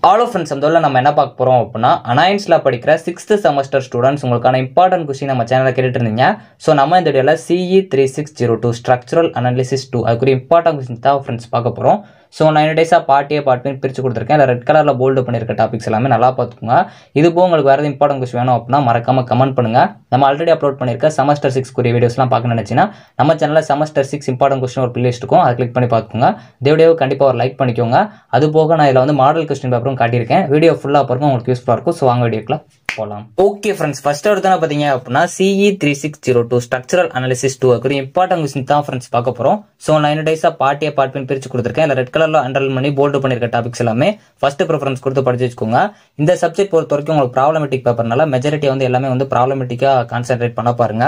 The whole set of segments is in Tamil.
ஆல் ஆஃப் ஃப்ரெண்ட்ஸ் அந்த நம்ம என்ன பார்க்க போகிறோம் அப்படின்னா அனாயன்ஸில் படிக்கிற 6th செமஸ்டர் ஸ்டூடெண்ட்ஸ் உங்களுக்கான இம்பார்ட்டன்ட் கொஸ்டின் நம்ம சேனலில் கேட்டுட்டு இருந்தீங்க. ஸோ நம்ம இந்த வீடியோவில் CE 3602 ஸ்ட்ரக்சரல் அனாலிசிஸ் 2 அதுக்குரிய இம்பார்ட்டன்ட் கொஸ்டின் தான் ஃப்ரெண்ட்ஸ் பார்க்க போகிறோம். ஸோ 9 டேஸாக பார்ட் ஏ பார்ட் பின்னு பிரித்து கொடுத்துருக்கேன். இல்லை ரெட் கலரில் போல்டு பண்ணியிருக்க டாபிக்ஸ் எல்லாமே நல்லா பார்த்துக்கோங்க. இது போக உங்களுக்கு வேறு இம்பார்ட்டன்ட் கொஸ்டின் வேணும் அப்படின்னா மறக்காமல் கமெண்ட் பண்ணுங்கள். நம்ம ஆல்ரெடி அப்லோட் பண்ணியிருக்க செமஸ்டர் 6 குறிய வீடியோஸ்லாம் பார்க்க நினச்சின்னா நம்ம சேனலில் செமஸ்டர் 6 இம்பார்ட்டன்ட் கொஸ்டின் ஒரு பிளேலிஸ்ட் இருக்கும், அதை கிளிக் பண்ணி பார்த்துக்கோங்க. இந்த வீடியோ கண்டிப்பாக ஒரு லைக் பண்ணிக்கோங்க. அது போக நான் இதில் வந்து மாடல் கொஸ்டின் பேப்பரும் காட்டியிருக்கேன். வீடியோ ஃபுல்லாக பாருங்க, உங்களுக்கு யூஸ்ஃபுல்லாக இருக்கும். ஸோ வாங்க வீடியோக்குள்ள போகலாம். ஓகே ஃப்ரெண்ட்ஸ், ஃபர்ஸ்ட் எடுத்து பார்த்தீங்க அப்படின்னா CE 3602 ஸ்ட்ரக்சரல் அனாலிசிஸ் 2 அதுக்கு இம்பார்ட்டன்ட் கொஸ்டின் தான் ஃப்ரெண்ட்ஸ் பார்க்க போகிறோம். ஸோ 9 டேஸாக பார்ட் ஏ பார்ட் பின் பிரித்து கொடுத்துருக்கேன். இல்லை ரெட் கலரில் அண்டர்லைன் பண்ணி போல்டு பண்ணியிருக்க டாபிக்ஸ் எல்லாமே ஃபர்ஸ்ட் ப்ரிஃபரன்ஸ் கொடுத்து படிச்சு வச்சுக்கோங்க. இந்த சப்ஜெக்ட் பொறுத்த வரைக்கும் உங்களுக்கு ப்ராப்ளமேட்டிக் பேப்பர்னால மெஜாரிட்டி வந்து எல்லாமே வந்து ப்ராப்ளமேட்டிக்காக கான்சென்ட்ரேட் பண்ண பாருங்க.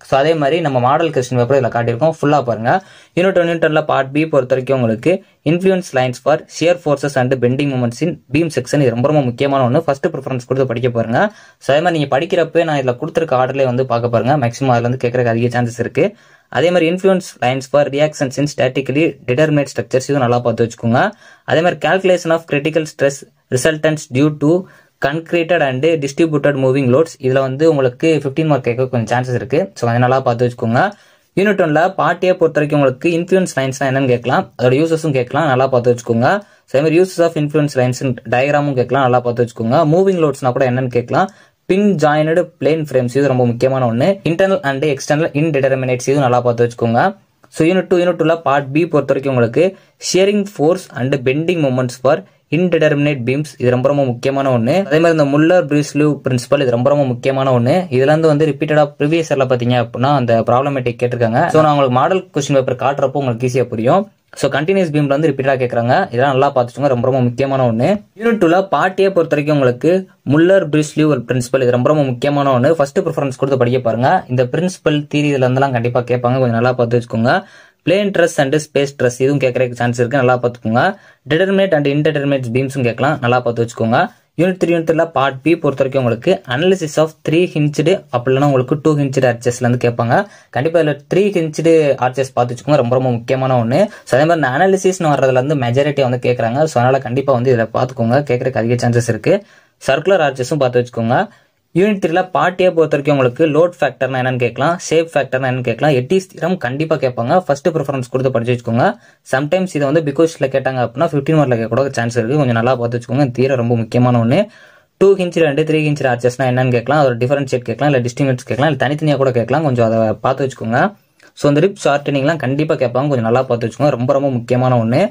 ஸோ அதே மாதிரி நம்ம மாடல் கொஸ்டின் பேப்பர் இதில் காட்டியிருக்கோம், ஃபுல்லாக பாருங்க. யூனிட் 1 பார்ட் பி பொறுத்த வரைக்கும் உங்களுக்கு influence lines for shear forces and bending moments in beam section, இது ரொம்ப ரொம்ப முக்கியமான ஒன்று. ஃபர்ஸ்ட் ப்ரிஃபரன்ஸ் கொடுத்து படிக்க பாருங்க. ஸோ அதே மாதிரி நீங்கள் படிக்கிறப்ப நான் இதில் கொடுத்துருக்க ஆர்டர்லேயே வந்து பார்க்க பாருங்க. மேக்ஸிமம் அதில் வந்து கேட்கறதுக்கு அதிக சான்சஸ் இருக்கு. அதே மாதிரி influence lines for reactions in statically determinate structures, இதுவும் நல்லா பார்த்து வச்சுக்கோங்க. அதே மாதிரி calculation of critical stress resultants due to concentrated and distributed moving loads, இதில் வந்து உங்களுக்கு 15 மார்க் கேட்க கொஞ்சம் சான்சஸ் இருக்கு. ஸோ அதை நல்லா பார்த்து வச்சுக்கோங்க. யூனிட் 1 பார்ட் ஏ பொறுத்த வரைக்கும் உங்களுக்கு இன்ஃப்ளூயன்ஸ் லைன்ஸ்னா என்னன்னு கேட்கலாம், அதோட யூசஸும் கேட்கலாம், நல்லா பார்த்து வச்சுக்கோங்க. அதே மாதிரி யூசஸ் ஆஃப் இன்ஃப்ளூயன்ஸ் லைன்ஸ் டயக்ராமும் கேட்கலாம், நல்லா பார்த்து வச்சுக்கோங்க. மூவிங் லோட்ஸ்னா கூட என்னன்னு கேட்கலாம். பின் ஜாயின்டு பிளேன் ஃப்ரேம்ஸ், இது ரொம்ப முக்கியமான ஒன்று. இன்டர்னல் அண்ட் எக்ஸ்டர்னல் இன்டிட்டர்மினேட்ஸ், இது நல்லா பார்த்து வச்சுக்கோங்க. ஸோ யூனிட் 2 பார்ட் பி பொறுத்த வரைக்கும் உங்களுக்கு shearing force and bending moments for indeterminate beams, இது ரொம்ப ரொம்ப முக்கியமான ஒன்று. அதே மாதிரி இந்த முல்லர் பிரீஸ்லிவ் பிரின்சிபல், இது ரொம்ப ரொம்ப முக்கியமான ஒன்று. இதுல இருந்து வந்து ரிப்பீட்டடா ப்ரீவியஸ் இயர்ல பாத்தீங்க அப்படின்னா அந்த ப்ராப்ளமேட்டிக் கேட்டிருக்காங்க. ஸோ நான் உங்களுக்கு மாடல் கொஸ்டின் பேப்பர் காட்டுறப்போ உங்களுக்கு ஈஸியா புரியும். ஸோ கண்டினியூஸ் பீம்ல வந்து ரிப்பீட்டடா கேட்கறாங்க, இதெல்லாம் நல்லா பார்த்துச்சுங்க, ரொம்ப ரொம்ப முக்கியமான ஒன்று. யூனிட் 2 பார்ட் ஏ பொறுத்த வரைக்கும் உங்களுக்கு முல்லர் பிரீஸ்லிவ் பிரின்சிபல், இது ரொம்ப ரொம்ப முக்கியமான ஒன்று. ஃபர்ஸ்ட் ப்ரிஃபரன்ஸ் கொடுத்து படிக்க பாருங்க. இந்த பிரின்சிபல் தீரி இதுல இருந்தெல்லாம் கண்டிப்பா கேட்பாங்க, கொஞ்சம் நல்லா பார்த்து வச்சுக்கோங்க. Plane dress and space dress, இதுவும் கேட்கறதுக்கு சான்ஸ் இருக்கு, நல்லா பார்த்துக்கோங்க. டிட்டர்மினேட் அண்ட் இன்டிட்டர்மினேட் பீம்ஸும் கேட்கலாம், நல்லா பார்த்து வச்சுக்கோங்க. யூனிட் 3 பார்ட் பி பொறுத்த வரைக்கும் உங்களுக்கு அனாலிசிஸ் ஆஃப் 3 ஹிஞ்ச்டு அப்படின்னா உங்களுக்கு 2 ஹிஞ்ச்டு ஆர்ச்சஸ்ல இருந்து கேட்பாங்க. கண்டிப்பா இதுல 3 ஹிஞ்ச்டு ஆர்ச்சஸ் பார்த்து வச்சுக்கோங்க, ரொம்ப ரொம்ப முக்கியமான ஒன்று. ஸோ அதே மாதிரி அனாலிசிஸ்னு வர்றதுல இருந்து மெஜாரிட்டியா வந்து கேட்கறாங்க. ஸோ அதனால கண்டிப்பா வந்து இதை பார்த்துக்கோங்க, கேட்கறதுக்கு அதிக சான்சஸ் இருக்கு. சர்க்குலர் ஆர்ச்சஸும் பார்த்து வச்சுக்கோங்க. யூனிட் 3 பார்ட் ஏ பொறுத்த வரைக்கும் உங்களுக்கு லோட் ஃபேக்டர்னா என்னன்னு கேட்கலாம், ஷேப் ஃபேக்டர்னா என்னன்னு கேட்கலாம். எட்டிஸ் தியரம் கண்டிப்பா கேட்பாங்க, ஃபர்ஸ்ட் ப்ரிஃபரன்ஸ் கொடுத்து படிச்சு வச்சுக்கோங்க. சம்டைம்ஸ் இதை வந்து பிகாஸ்ல கேட்டாங்க அப்படின்னா 15 மார்க்ல கேட்க கூட சான்ஸ் இருக்கு, கொஞ்சம் நல்லா பார்த்து வச்சுக்கோங்க. தீர ரொம்ப முக்கியமான ஒன்று. 2 ஹிஞ்ச் அண்ட் 3 ஹிஞ்ச் ஆர்ச்சஸ்னா என்னன்னு கேட்கலாம், அதோட டிஃபரன்ஷியேட் கேட்கலாம், இல்லை டிஸ்டிங்விஷ் கேட்கலாம், இல்லை தனித்தனியா கூட கேட்கலாம், கொஞ்சம் அதை பார்த்து வச்சுக்கோங்க. ஸோ இந்த ரிப் ஷார்டனிங்லாம் கண்டிப்பாக கேட்பாங்க, கொஞ்சம் நல்லா பார்த்து வச்சுக்கோங்க, ரொம்ப ரொம்ப முக்கியமான ஒன்று.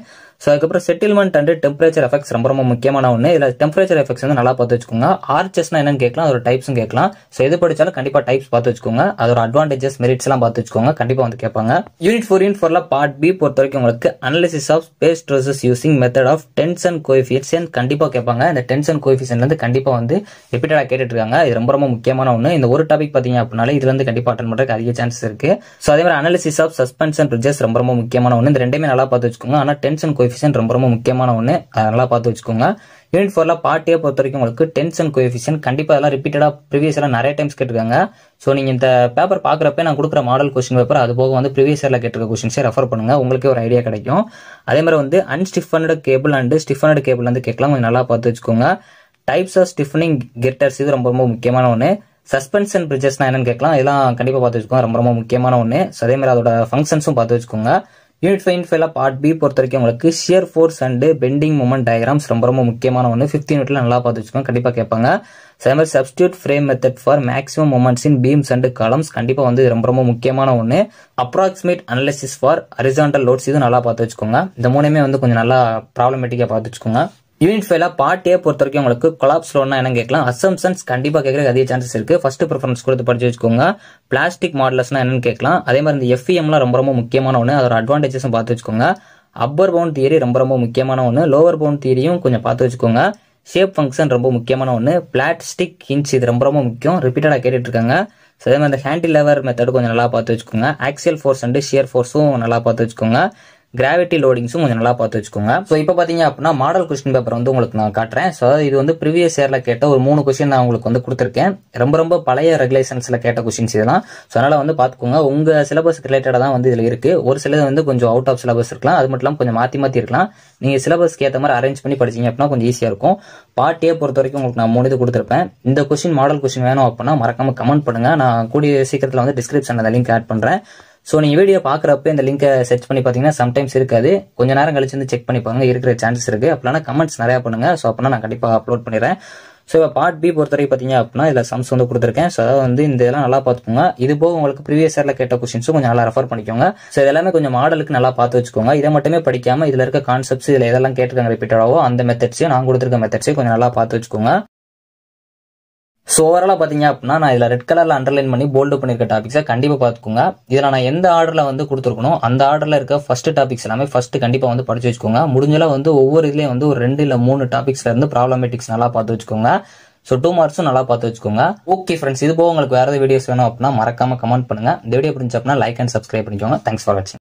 ஸோ அதுக்கப்புறம் செட்டில்மெண்ட் அண்ட் டெம்பரேச்சர் எஃபெக்ட்ஸ் ரொம்ப ரொம்ப முக்கியமான ஒன்று. இதில் டெம்பரேச்சர் எஃபெக்ட்ஸ் வந்து நல்லா பார்த்து வச்சுக்கோங்க. ஆர்ச்சஸ்னா என்னன்னு கேட்கலாம், அதோட டைப்ஸும் கேட்கலாம். ஸோ எது படிச்சாலும் கண்டிப்பாக டைப்ஸ் பார்த்து வச்சுக்கோங்க, அதோட அட்வான்டேஜஸ் மெரிட்ஸ் எல்லாம் பார்த்து வச்சுக்கோங்க, கண்டிப்பாக வந்து கேட்பாங்க. யூனிட் 4 பார்ட் பி பொறுத்த வரைக்கும் உங்களுக்கு analysis of space stresses using method of tension coefficient கண்டிப்பாக கேட்பாங்க. இந்த டென்ஷன் கோஎஃபிஷியன்ட் வந்து கண்டிப்பாக வந்து ரிப்பீட்டடாக கேட்டுட்டு இருக்காங்க, இது ரொம்ப ரொம்ப முக்கியமான ஒன்று. இந்த ஒரு டாபிக் பார்த்தீங்க அப்படின்னால இதுல இருந்து கண்டிப்பாக அட்டன் பண்ணுறதுக்கு அதிக சான்சஸ் இருக்கு. ஸோ அதே மாதிரி அனாலிசிஸ் ஆஃப் சஸ்பென்ஷன் பிரிட்ஜஸ் ரொம்ப ரொம்ப முக்கியமான ஒன்று. இந்த ரெண்டுமே நல்லா பார்த்து வச்சுக்கோங்க. ஆனால் டென்ஷன் கோஎஃபிஷியன்ட் ரொம்ப ரொம்ப முக்கியமான ஒன்று, அதை நல்லா பார்த்து வச்சுக்கோங்க. யூனிட் 4 பார்ட் ஏ பொறுத்த வரைக்கும் உங்களுக்கு டென்ஷன் கோஎஃபிஷியன்ட் கண்டிப்பா அதெல்லாம் ரிப்பீட்டடா ப்ரீவியஸ் எல்லாம் நிறைய டைம்ஸ் கேட்டிருக்காங்க. ஸோ நீங்க இந்த பேப்பர் பாக்குறப்ப நான் கொடுக்குற மாடல் கொஸ்டின் பேப்பர் அது போக வந்து ப்ரீவியஸ் இயர்ல கேட்டிருக்க கொஸ்டின்ஸை ரெஃபர் பண்ணுங்க, உங்களுக்கே ஒரு ஐடியா கிடைக்கும். அதே மாதிரி வந்து அன்ஸ்டிஃபன்டு கேபிள் அண்ட் ஸ்டிஃபன்டு கேபிள் வந்து கேட்கலாம், கொஞ்சம் நல்லா பார்த்து வச்சுக்கோங்க. டைப்ஸ் ஆஃப் ஸ்டிஃபனிங் கெட்டர்ஸ், இது ரொம்ப ரொம்ப முக்கியமான ஒன்று. சஸ்பென்ஷன் பிரிட்ஜஸ்னா என்னன்னு கேட்கலாம், இதெல்லாம் கண்டிப்பா பார்த்து வச்சுக்கோங்க, ரொம்ப ரொம்ப முக்கியமான ஒன்று. அதே மாதிரி அதோட ஃபங்க்ஷன்ஸும் பார்த்து வச்சுக்கோங்க. யூனிட் 5 பார்ட் பி பொறுத்த வரைக்கும் உங்களுக்கு shear force and bending moment diagrams ரொம்ப ரொம்ப முக்கியமான ஒன்று. 15 யூனிட்ல நல்லா பார்த்து வச்சுக்கோங்க, கண்டிப்பா கேட்பாங்க. அதே மாதிரி substitute frame method for maximum moments in beams and columns கண்டிப்பா வந்து ரொம்ப ரொம்ப முக்கியமான ஒன்று. Approximate analysis for horizontal loads, இது நல்லா பார்த்து வச்சுக்கோங்க. இந்த மூணுமே வந்து கொஞ்சம் நல்லா ப்ராப்ளமேட்டிக்கா பார்த்து வச்சுக்கோங்க. யூனிட் 5 பார்ட் ஏ பொறுத்த வரைக்கும் உங்களுக்கு கொலாப்ஸ் லோட்னா என்ன கேட்கலாம், அசம்ப்ஷன்ஸ் கண்டிப்பா கேட்கறதுக்கு அதிக சான்சஸ் இருக்கு, ஃபர்ஸ்ட் ப்ரிஃபரன்ஸ் கொடுத்து படிச்சு வச்சுக்கோங்க. பிளாஸ்டிக் மாடலர்ஸ்னா என்னன்னு கேட்கலாம். அதே மாதிரி இந்த FEMலாம் ரொம்ப ரொம்ப முக்கியமான ஒன்று, அதோட அட்வான்டேஜஸும் பார்த்து வச்சுக்கோங்க. அப்பர் பவுண்ட் தியரி ரொம்ப ரொம்ப முக்கியமான ஒன்று, லோவர் பவுண்ட் தியரியும் கொஞ்சம் பார்த்து வச்சுக்கோங்க. ஷேப் ஃபங்க்ஷன் ரொம்ப முக்கியமான ஒன்று. பிளாஸ்டிக் ஹிஞ்ச், இது ரொம்ப ரொம்ப முக்கியம், ரிப்பீட்டடா கேட்டுட்டு இருக்காங்க. அதே மாதிரி இந்த ஹேண்டிலெவர் மெத்தட் கொஞ்சம் நல்லா பார்த்து வச்சுக்கோங்க. ஆக்சியல் ஃபோர்ஸ் அண்ட் ஷியர் ஃபோர்ஸும் நல்லா பார்த்து வச்சுக்கோங்க. கிராவிட்டி லோடிங்ஸும் கொஞ்சம் நல்லா பார்த்து வச்சுக்கோங்க. ஸோ இப்போ பார்த்தீங்க அப்படின்னா மாடல் கொஸ்டின் பேப்பர் வந்து உங்களுக்கு நான் காட்டுறேன். ஸோ இது வந்து ப்ரீவியஸ் இயர்ல கேட்ட ஒரு 3 கொஸ்டின் நான் உங்களுக்கு வந்து கொடுத்துருக்கேன். ரொம்ப பழைய ரெகுலேஷன்ஸ்ல கேட்ட கொஸ்டின்ஸ் இதெல்லாம். ஸோ அதனால வந்து பார்த்துக்கோங்க, உங்க சிலபஸ் ரிலேட்டடாக தான் வந்து இதில் இருக்கு. ஒரு சிலது வந்து கொஞ்சம் அவுட் ஆஃப் சிலபஸ் இருக்கலாம், அது மட்டும் இல்லாமல் கொஞ்சம் மாற்றி இருக்கலாம். நீங்க சிலபஸ்க்கு ஏற்ற மாதிரி அரேஞ்ச் பண்ணி படிச்சீங்க அப்படின்னா கொஞ்சம் ஈஸியா இருக்கும். பார்ட் ஏ பொறுத்த வரைக்கும் உங்களுக்கு நான் 3 இது கொடுத்துருப்பேன். இந்த கொஸ்டின் மாடல் கொஸ்டின் வேணும் அப்படின்னா மறக்காம கமெண்ட் பண்ணுங்க. நான் கூடிய சீக்கிரத்தில் வந்து டிஸ்கிரிப்ஷன்ல லிங்க் ஆட் பண்றேன். ஸோ நீங்கள் வீடியோ பார்க்குறப்ப இந்த லிங்கை செர்ச் பண்ணி பார்த்தீங்கன்னா சம்டைம்ஸ் இருக்காது, கொஞ்ச நேரம் கழிச்சு வந்து செக் பண்ணி பாருங்க, இருக்கிற சான்சஸ் இருக்கு. அப்படின்னா கமெண்ட்ஸ் நிறையா பண்ணுங்க. ஸோ அப்படின்னா நான் கண்டிப்பாக அப்லோட் பண்ணிடுறேன். ஸோ இப்போ பார்ட் பி பொறுத்த வரைக்கும் பார்த்தீங்க அப்படின்னா இதில் சம்ஸ் வந்து கொடுத்துருக்கேன். ஸோ அதாவது வந்து இந்த இதெல்லாம் நல்லா பார்த்துக்கோங்க. இது போக உங்களுக்கு ப்ரீவியஸ் இயர்ல கேட்ட கொஸ்டின்ஸும் கொஞ்சம் நல்லா ரெஃபர் பண்ணிக்கோங்க. ஸோ இதெல்லாமே கொஞ்சம் மாடலுக்கு நல்லா பார்த்து வச்சுக்கோங்க. இதை மட்டுமே படிக்காம இதில் இருக்க கான்செப்ட்ஸ் இதில் எதெல்லாம் கேட்டிருக்காங்க ரிப்பீட்டடாவோ அந்த மெத்தட்ஸையும் நான் கொடுத்துருக்க மெத்தட்ஸையும் கொஞ்சம் நல்லா பார்த்து வச்சுக்கோங்க. ஸோ ஓவராலாக பார்த்தீங்க அப்படின்னா நான் இதில் ரெட் கலரில் அண்டர்லைன் பண்ணி போல்டு பண்ணியிருக்க டாபிக்ஸை கண்டிப்பாக பார்த்துக்கோங்க. இதில் நான் எந்த ஆர்டரில் வந்து கொடுத்துருக்கணும் அந்த ஆர்டரில் இருக்க ஃபர்ஸ்ட் டாபிக்ஸ் எல்லாமே ஃபர்ஸ்ட் கண்டிப்பாக வந்து படிச்சு வச்சுக்கோங்க. முடிஞ்சளவு வந்து ஒவ்வொரு இதுலேயும் வந்து ஒரு 2 இல்ல 3 டாபிக்ஸ்ல இருந்து ப்ராப்ளமேட்டிக்ஸ் நல்லா பார்த்து வச்சுக்கோங்க. ஸோ 2 மார்க்ஸும் நல்லா பார்த்து வச்சுக்கோங்க. ஓகே ஃப்ரெண்ட்ஸ், இது போக உங்களுக்கு வேறு ஏதாவது வீடியோஸ் வேணும் அப்படின்னா மறக்காம கமெண்ட் பண்ணுங்க. இந்த வீடியோ பிடிச்ச அப்படின்னா லைக் அண்ட் சப்ஸ்கிரைப் பண்ணிக்கோங்க. தேங்க்ஸ் ஃபார் வாட்சிங்.